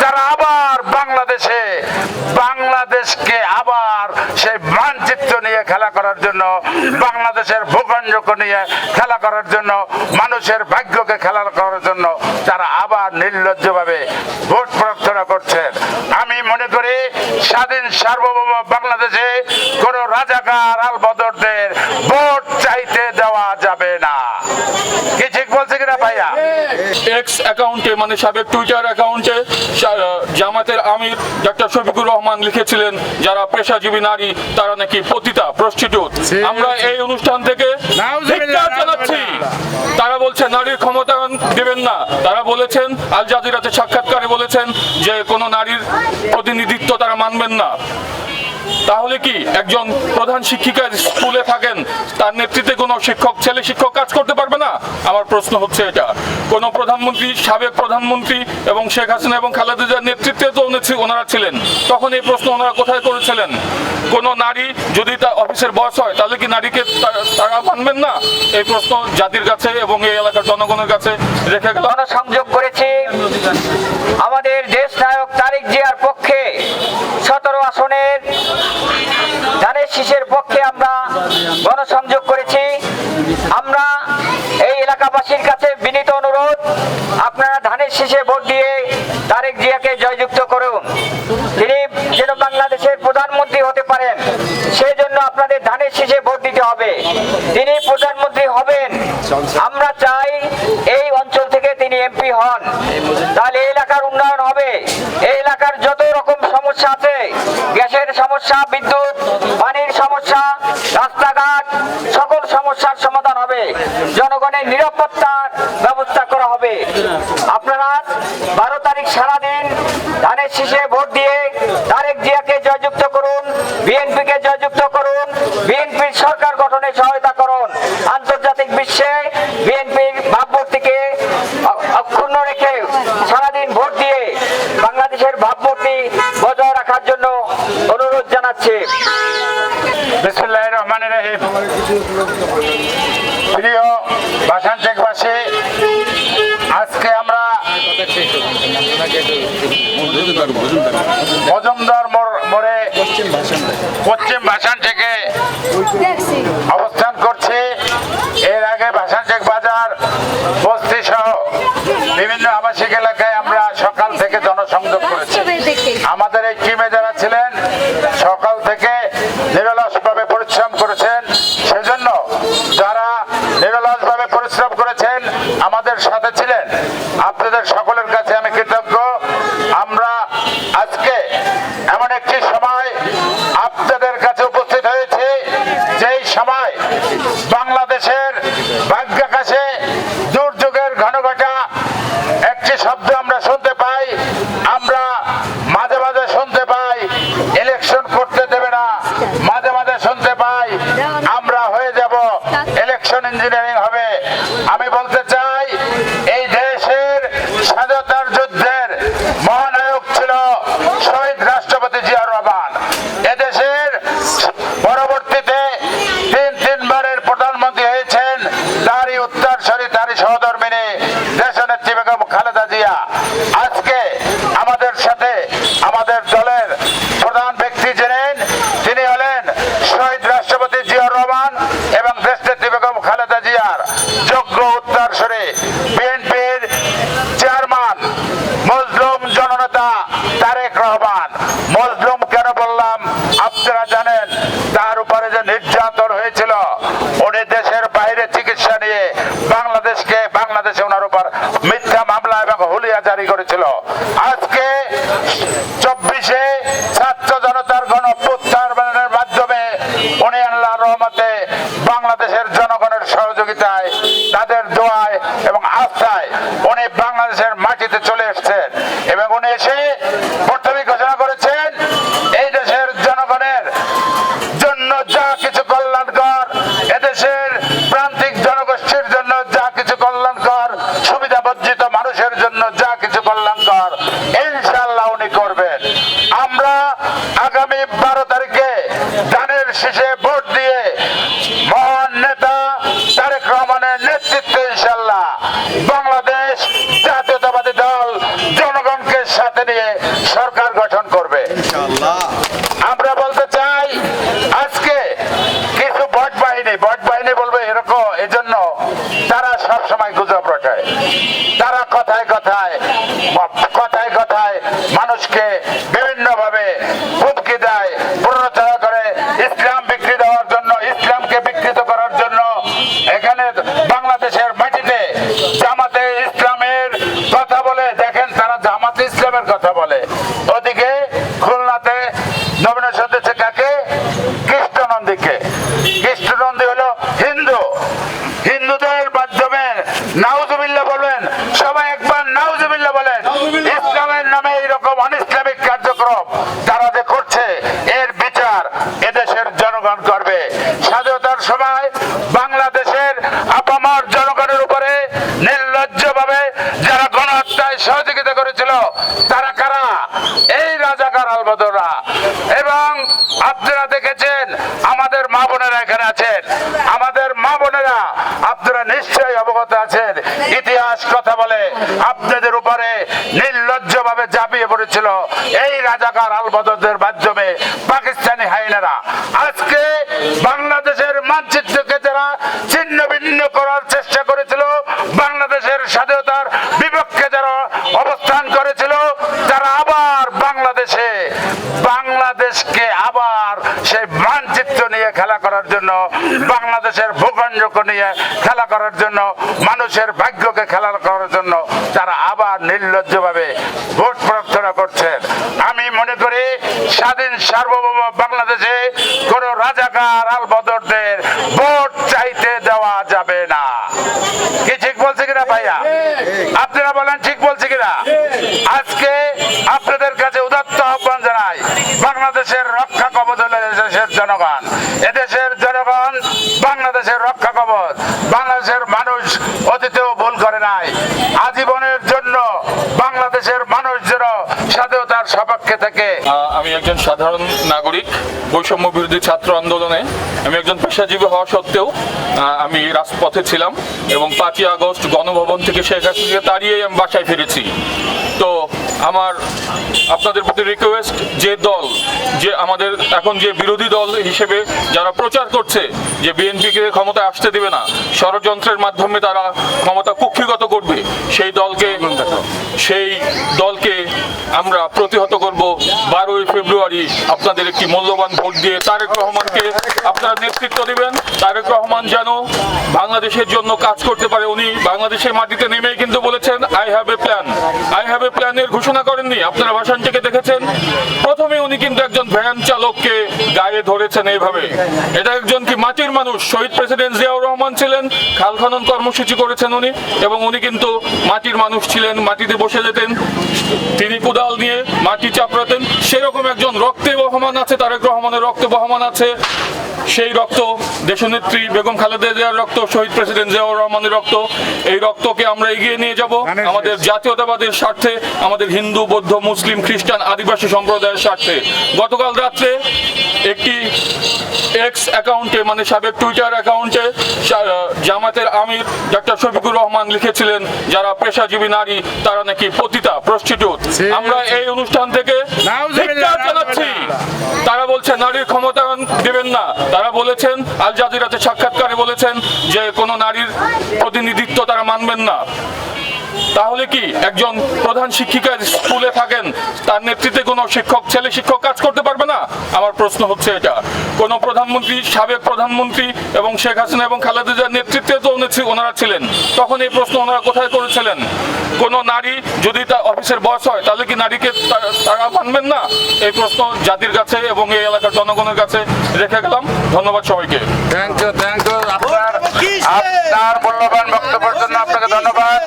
তারা আবার বাংলাদেশকে আবার সেই মানচিত্র নিয়ে খেলা করার জন্য, বাংলাদেশের ভূখণ্ডকে নিয়ে খেলা করার জন্য, মানুষের ভাগ্যকে খেলা করার জন্য তারা আবার নির্লজ্জভাবে ভোট প্রার্থনা করছেন। আমি মনে করি স্বাধীন সার্বভৌম বাংলাদেশে কোন রাজাকার আলবদরদের ভোট চাইতে দেওয়া যাবে না। কি ঠিক বলছে কিনা ভাইয়া? এক্স অ্যাকাউন্টে, মানে সাবেক টুইটার অ্যাকাউন্টে জামাতের আমির ডক্টর শফিকুর রহমান লিখেছিলেন, যারা পেশাজীবী নারী তারা নাকি পতিতা, প্রস্টিটিউট। আমরা এই অনুষ্ঠান থেকে ধিক্কার জানাচ্ছি। তারা বলছে নারীর ক্ষমতায়ন দেবেন না। তারা বলেছেন, আল জাজিরাতে সাক্ষাৎকারে বলেছেন যে কোনো নারীর প্রতিনিধিত্ব তারা মানবেন না। তাহলে কি একজন প্রধান শিক্ষিকা স্কুলে থাকেন, তার নেতৃত্বে কোনো ছেলে শিক্ষক কাজ করতে পারবে না? আমার প্রশ্ন হচ্ছে এটা। কোন প্রধানমন্ত্রী, সাবেক প্রধানমন্ত্রী এবং শেখ হাসিনা এবং খালেদা জিয়ার নেতৃত্বে তো ওনারা ছিলেন, তখন এই প্রশ্ন ওনারা কোথায় করেছিলেন? কোন নারী যদি তার অফিসের বস হয়, তাহলে কি নারীকে তারা মানবেন না? এই প্রশ্ন জাতির কাছে এবং এই এলাকার জনগণের কাছে রেখে গেল। সংযোগ করেছি আমাদের দেশ নায়ক তারেক জিয়ার পক্ষে 17 আসনের ধানের শীষের পক্ষে আমরা গণসংযোগ করেছি। আমরা এই এলাকাবাসীর কাছে বিনীত অনুরোধ, আপনারা ধানের শীষে ভোট দিয়ে তারেক জিয়াকে জয়যুক্ত করুন। তিনি যেন বাংলাদেশের প্রধানমন্ত্রী হতে পারেন, সেই জন্য আপনাদের ধানের শীষে ভোট দিতে হবে। তিনি প্রধানমন্ত্রী হবেন, আমরা চাই এই অঞ্চল থেকে তিনি এমপি হন, তাহলে এই এলাকার উন্নয়ন হবে। এই এলাকার যত রকম সমস্যা আছে, গ্যাসের সমস্যা, বিদ্যুৎ, পানির সমস্যা, রাস্তাঘাট, সকল সমস্যার সমাধান হবে। জনগণের নিরাপত্তার ব্যবস্থা করা হবে। আপনারা 12 তারিখ সারাদিন ধানের শীষে ভোট দিয়ে তারেক জিয়াকে জয়যুক্ত করুন, বিএনপিকে জয়যুক্ত করুন, বিএনপির সরকার গঠনে সহায়তা করুন। আন্তর্জাতিক বিশ্বে বিএনপির ভাবমূর্তিকে অক্ষুণ্ণ রেখে সারাদিন ভোট দিয়ে বাংলাদেশের ভাবমূর্তি বজায় রাখার জন্য অনুরোধ জানাচ্ছি। বিসমিল্লাহির রহমানির রহিম। প্রিয় ভাষাঞ্চকবাসী, আজকে আমরা মজুমদার মোড়ে পশ্চিম ভাষান থেকে অবস্থান করছি। এর আগে ভাষাঞ্চক বাজার, বস্তি সহ বিভিন্ন আবাসিক এলাকায় আমরা সকাল থেকে জনসংযোগ করেছি। আমাদের এই টিমে যারা ছিলেন সকাল থেকে নিরলসভাবে পরিশ্রম করেছেন, সেজন্য যারা নিরলসভাবে পরিশ্রম করেছেন, আমাদের সাথে ছিলেন, আপনাদের সকলের কাছে আমি কৃতজ্ঞ। আমরা আজকে এমন একটি সময় আপনাদের কাছে উপস্থিত হয়েছি, যেই সময় বাংলাদেশের ভাগ্যাকাশে দুর্যোগের ঘনঘটা একটি শব্দ আমরা শুনতে পাই। আমরা মাঝে মাঝে শুনতে পাই ইলেকশন করতে দেবে না, মাঝে মাঝে শুনতে পাই আমরা হয়ে যাব, ইলেকশন ইঞ্জিনিয়ারিং হবে। আমি বলতে চাই, এই দেশের স্বাধীনতার যুদ্ধের মহানায়ক ছিল শহীদ রাষ্ট্রপতি জিয়াউর রহমান। এদেশের পরবর্তীতে তিনবারের প্রধানমন্ত্রী হয়েছেন তারই উত্তরসূরি, তারই সহধর্মিণী দেশনেত্রী বেগম খালেদা জিয়া। আজকে আমাদের সাথে আমাদের দলের প্রধান ব্যক্তি যিনি, তিনি হলেন শহীদ রাষ্ট্রপতি জিয়াউর রহমান এবং দেশনেত্রী বেগম খালেদা জিয়ার যোগ্য উত্তরসূরি বিএনপির চেয়ারম্যান মজলুম জননেতা তারেক রহমান। মজলুম কেন বললাম আপনারা জানেন, তার উপরে যে নির্যাতন হয়েছিল, উনি দেশের বাইরে চিকিৎসা নিয়ে বাংলাদেশে ওনার উপর মিথ্যা মামলা এবং হুলিয়া জারি করেছিল। আজকে 24-এ ছাত্র জনতার গণঅভ্যুত্থানের মাধ্যমে উনি আল্লাহর রহমতে বাংলাদেশের জনগণের সহযোগিতায়, তাদের দোয়ায় এবং আস্থায় উনি বাংলাদেশের মাটিতে চলে এসেছেন এবং উনি এসে প্রথমে ঘোষণা করেছেন, এই দেশের জনগণের জন্য যা কিছু কল্যাণকর, এদেশের প্রান্তিক জনগোষ্ঠীর জন্য যা কিছু কল্যাণকর, সুবিধাবঞ্চিত মানুষের জন্য যা কিছু কল্যাণকর, ইনশাআল্লাহ উনি করবেন। আমরা আগামী 12 তারিখে ধানের শীষে ভোট দিয়ে মহান নেতা তারেক রহমানের নেতৃত্বে ইনশাআল্লাহ বাংলাদেশ জাতীয়তাবাদী দল জনগণকে সাথে নিয়ে সরকার গঠন করবে। আমরা বলতে চাই আজকে কিছু বট বাহিনী বলবে এরকম, এজন্য তারা সব সময় গুজব রটায়। তারা কথায় কথায় মানুষকে বিভিন্ন ভাবে হুমকি দেয়, প্ররোচনা করে ইসলাম বিক্রি দেওয়ার জন্য, ইসলামকে বিকৃত করার জন্য। এখানে বাংলাদেশের মাটিতে জামাতে ইসলামের কথা বলে, দেখেন তারা জামাতে ইসলামের কথা বলে। ওদিকে খুলনাতে নমিনেশন দিচ্ছে কাকে? কৃষ্ণনন্দীকে। কৃষ্ণনন্দী হলো হিন্দুদের মাধ্যমে নাউজুবিল্লাহ বলবেন, সবাই একবার নাউজুবিল্লাহ বলেন। ইসলামের নামে এইরকম অনইসলামিক কার্যক্রম তারা যে করছে, এর বিচার এদেশের জনগণ করবে। স্বাধীনতার সময় বাংলাদেশের আপামর জনগণের উপরে নির্লজ্জভাবে যারা গণহত্যায় সহযোগিতা করেছিল তারা কারা? এই রাজাকার আলবদররা। এবং আপনারা দেখেছেন আমাদের মা বোনেরা এখানে আছেন, আমাদের মা বোনেরা আপনারা নিশ্চয়ই অবগত আছেন, ইতিহাস কথা বলে আপনাদের উপরে নির্লজ্জভাবে ঝাঁপিয়ে পড়েছিল এই রাজাকার আলবদরদের মাধ্যমে পাকিস্তানি হাইনারা। আজকে বাংলাদেশের মানচিত্রকে যারা ছিন্ন ভিন্ন করার চেষ্টা করেছিল, বাংলাদেশের স্বাধীনতার বিপক্ষে যারা অবস্থান করেছিল, তারা আবার বাংলাদেশকে আবার সেই মানচিত্র নিয়ে খেলা করার জন্য, বাংলাদেশের ভূখণ্ডকে নিয়ে খেলা করার জন্য, মানুষের ভাগ্যকে খেলা করার জন্য তারা আবার নির্লজ্জভাবে ভোট প্রার্থনা করছেন। আমি মনে করি স্বাধীন সার্বভৌম বাংলাদেশে কোন রাজাকার আলবদরদের ভোট চাইতে দেওয়া যাবে না। কি ঠিক বলছে কিনা ভাইয়া? আপনারা বলেন ঠিক বলছে কিনা? আজকে আপনাদের কাছে উদাত্ত আহ্বান জানাই, বাংলাদেশের রক্ষা কবচ হলো এদেশের জনগণ। এদেশের জনগণ বাংলাদেশের রক্ষা কবচ। বাংলাদেশের মানুষ অতীতেও ভুল করে নাই। আজীবনের জন্য বাংলাদেশের মানুষ যেন স্বাধীনতার সপক্ষে থেকে। আমি একজন সাধারণ নাগরিক, বৈষম্য বিরোধী ছাত্র আন্দোলনে আমি একজন পেশাজীবী হওয়া সত্ত্বেও আমি রাজপথে ছিলাম এবং 5ই আগস্ট গণভবন থেকে শেখ হাসিনাকে তাড়িয়ে আমি বাসায় ফিরেছি। তো আমার আপনাদের প্রতি রিকোয়েস্ট, যে দল যে আমাদের এখন যে বিরোধী দল হিসেবে যারা প্রচার করছে যে বিএনপিকে ক্ষমতায় আসতে দিবে না, ষড়যন্ত্রের মাধ্যমে তারা ক্ষমতা কুক্ষিগত করবে, সেই দলকে আমরা প্রতিহত করব। 12ই ফেব্রুয়ারি আপনাদের একটি মূল্যবান ভোট দিয়ে তারেক রহমানকে আপনারা নেতৃত্ব দিবেন। তারেক রহমান যেন বাংলাদেশের জন্য কাজ করতে পারে। উনি বাংলাদেশের মাটিতে নেমেই কিন্তু বলেছেন আই হ্যাভ এ প্ল্যানের ঘোষণা করেননি। আপনারা ভাষণ থেকে দেখেছেন, প্রথমে উনি কিন্তু একজন ভ্যান চালককে গায়ে ধরেছেন এইভাবে। এটা একজন কি মাটির মানুষ, শহীদ প্রেসিডেন্ট জিয়াউর রহমান ছিলেন, খাল খনন কর্মসূচি করেছেন উনি, এবং উনি কিন্তু মাটির মানুষ ছিলেন, মাটিতে বসে যেতেন, তিনি কোদাল নিয়ে মাটি চাপড়াতেন। সেরকম একজন রক্তে বহমান আছে, তারেক রহমানের রক্তে বহমান আছে। সেই রক্ত দেশনেত্রী বেগম খালেদা জিয়ার রক্ত, শহীদ প্রেসিডেন্ট জিয়াউর রহমানের রক্ত। এই রক্তকে আমরা এগিয়ে নিয়ে যাব আমাদের জাতীয়তাবাদের স্বার্থে, আমাদের হিন্দু, বৌদ্ধ, মুসলিম, খ্রিস্টান, আদিবাসী সম্প্রদায়ের স্বার্থে। গতকাল রাত্রে একটি এক্স অ্যাকাউন্টে, মানে সাবেক টুইটার অ্যাকাউন্টে জামাতের আমির ডক্টর শফিকুর রহমান লিখেছিলেন, যারা পেশাজীবী নারী তারা নাকি পতিতা, প্রস্টিটিউট। আমরা এই অনুষ্ঠান থেকে ধিক্কার জানাচ্ছি। তারা বলছে নারীর ক্ষমতায়ন দেবেন না। তারা বলেছেন, আল জাজিরাতে সাক্ষাৎকারে বলেছেন যে কোনো নারীর প্রতিনিধিত্ব তারা মানবেন না। তাহলে কি একজন প্রধান শিক্ষিকা স্কুলে থাকেন, তার নেতৃত্বে কোনো ছেলে শিক্ষক কাজ করতে পারবে না? আমার প্রশ্ন হচ্ছে এটা। কোন প্রধানমন্ত্রী, সাবেক প্রধানমন্ত্রী এবং শেখ হাসিনা এবং খালেদা জিয়ার নেতৃত্বে তো ওনারা ছিলেন, তখন এই প্রশ্ন ওনারা কোথায় করেছিলেন? কোন নারী যদি তার অফিসের বস হয়, তাহলে কি নারীকে তারা মানবেন না? এই প্রশ্ন জাতির কাছে এবং এই এলাকার জনগণের কাছে রেখে গেলাম। ধন্যবাদ সবাইকে। থ্যাংক ইউ আপনার মূল্যবান বক্তব্যের জন্য আপনাকে ধন্যবাদ।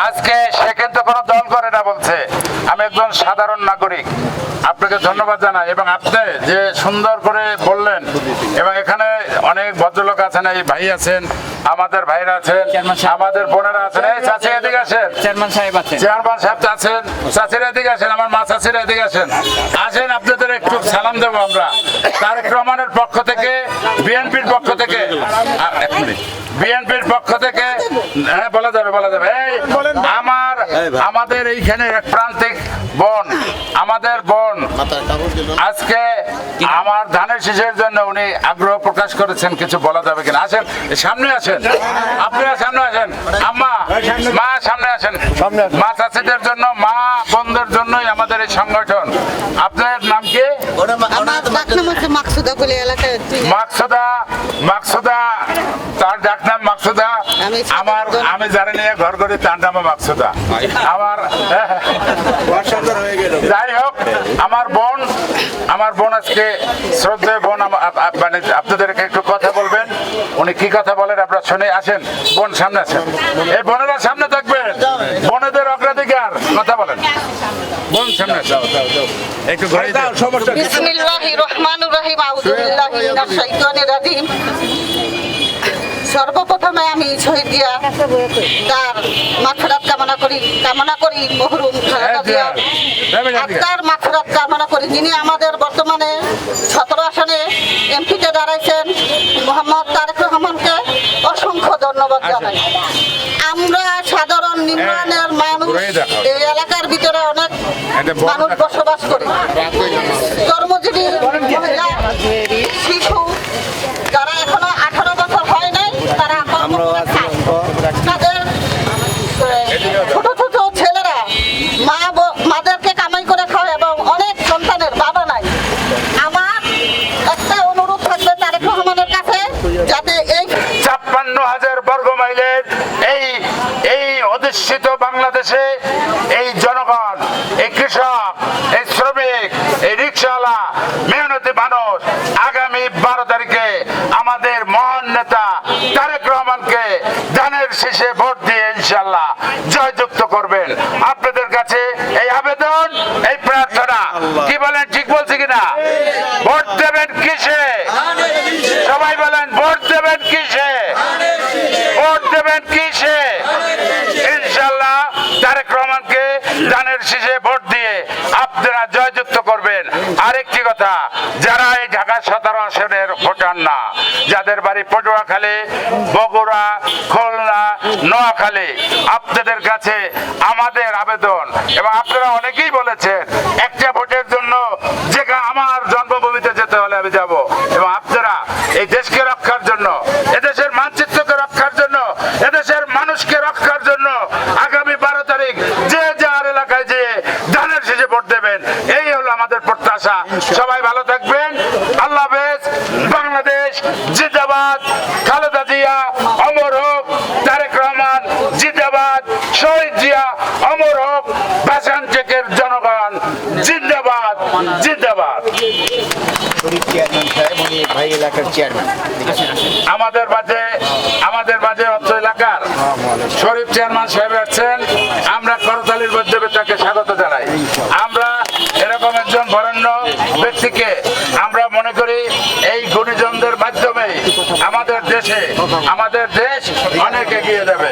আজকে সে কিন্তু কোনো দল করে না বলছে, আমি একজন সাধারণ নাগরিক। আপনাকে ধন্যবাদ জানাই, এবং আপনি যে সুন্দর করে বললেন, এবং এখানে অনেক ভদ্রলোক আছেন, এই ভাই আছেন, আমাদের ভাইরা আছেন, আমাদের বোনেরা আছেন। এই চাচি এদিকে আসেন, চেয়ারম্যান সাহেব আছেন, চাচিরা এদিকে আসেন, আমার মা চাচিরা এদিকে আসেন। আসেন, আপনাদের একটু সালাম দেবো আমরা তারেক রহমানের পক্ষ থেকে, বিএনপির পক্ষ থেকে। বিএনপির পক্ষ থেকে হ্যাঁ বলা যাবে। এই আমাদের এইখানে এক প্রান্তিক বোন, আমাদের বোন আজকে আমার ধানের শীষের জন্য উনি আগ্রহ প্রকাশ করেছেন, কিছু বলা যাবে কিনা? আসেন সামনে আসেন, আপনারা সামনে আসেন, আম্মা মা সামনে আসেন। মা চাষিদের জন্য, মা বোনদের জন্যই আমাদের এই সংগঠন। আপনার নাম কি? আমার ডাকনাম হচ্ছে মাকসুদা বলে এলাকায়। মাকসুদা, মাকসুদা, তার ডাকনাম মাকসুদা। আমি জানি না ঘর করে তার নাম মাকসুদা। যাই হোক, আমার বোন আজকে শ্রদ্ধেয় বোন মানে আপনাদেরকে একটু কথা বলবেন। উনি কি কথা বলেন আপনারা শুনে। আসেন বোন, সামনে আসেন। এই বোনেরা সামনে থাকবেন, বোনেদের অগ্রাধিকার কথা বলেন। বোন সামনে আসেন, একটু ঘরে দাও। বিসমিল্লাহির রহমানির রহিম। আউযু বিল্লাহি মিনাশ শাইতানির রাজিম। সর্বপ্রথমে আমি শহীদ জিয়া তার মাগফিরাত কামনা করি মরহুম খালেদা জিয়া তার মাগফিরাত কামনা করি, যিনি আমাদের বর্তমানে 17 আসনে এমপিতে দাঁড়াইছেন। মোহাম্মদ তারেক রহমানকে অসংখ্য ধন্যবাদ জানাই। আমরা সাধারণ নিম্নের মানুষ, এই এলাকার ভিতরে অনেক মানুষ বসবাস করি। কর্মজীবী মহিলা, শিশু, যারা এখনো 18 বছর হয় নাই, তারা তাদের ছোট ছোট ছেলেরা মাদেরকে কামাই করে খায় এবং অনেক সন্তানের বাবা নাই। আমার একটা অনুরোধ থাকবে তারেক রহমানের কাছে, যাতে এই 56,000 বর্গ মাইলের এই অধিষ্ঠিত বাংলাদেশে এই জনগণ, এই কৃষক, এই শ্রমিক, এই রিক্সাওয়ালা, মেহনতি মানুষ আগামী 12 তারিখে আমাদের মহান নেতা তারেক রহমানকে ধানের শীষে ভোট দিয়ে ইনশাল্লাহ জয়যুক্ত করবেন। আপনাদের কাছে এই আবেদন, এই প্রার্থনা। কি বলেন, ঠিক বলছি কিনা? ভোট দেবেন কিসে? সবাই বলেন, ভোট দেবেন কিসে? ভোট দেবেন কিসে? ইনশাল্লাহ তারেক রহমানকে ধানের শীষে ভোট দিয়ে আপনারা জয়যুক্ত করবেন। আরেকটি কথা, যারা এই ঢাকা 17 আসনের ভোটার না, যাদের বাড়ি পটুয়াখালী, বগুড়া, খুলনা, নোয়াখালী, আপনাদের কাছে আমাদের আবেদন, এবং আপনারা অনেকেই বলেছেন একটা ভোটের জন্য যেখানে আমার জন্মভূমিতে যেতে হলে আমি যাব, এবং আপনারা এই দেশকে রক্ষার জন্য, এদেশের মানচিত্রকে রক্ষার জন্য, এদেশের মানুষকে রক্ষার জন্য আগামী 12 তারিখ যে যার এলাকায় যেয়ে ধানের শীষে ভোট দেবেন, এই হলো আমাদের প্রত্যাশা। সবাই ভালো থাকবেন। আল্লাহ হাফেজ। বাংলাদেশ জিন্দাবাদ। খালেদা জিয়া অমর হোক। তারেক রহমান জিন্দাবাদ। শহীদ জিয়া অমর হোক। ভাসান চেকের জনগণ জিন্দাবাদ, জিন্দাবাদ। আমাদের মাঝে অত্র এলাকার শরীফ চেয়ারম্যান সাহেব আছেন। আমরা করতালির মাধ্যমে তাকে স্বাগত জানাই। আমরা এরকম একজন বরেণ্য ব্যক্তিকে আমরা মনে করি এই গুণীজনদের মাধ্যমে আমাদের দেশ অনেক এগিয়ে যাবে।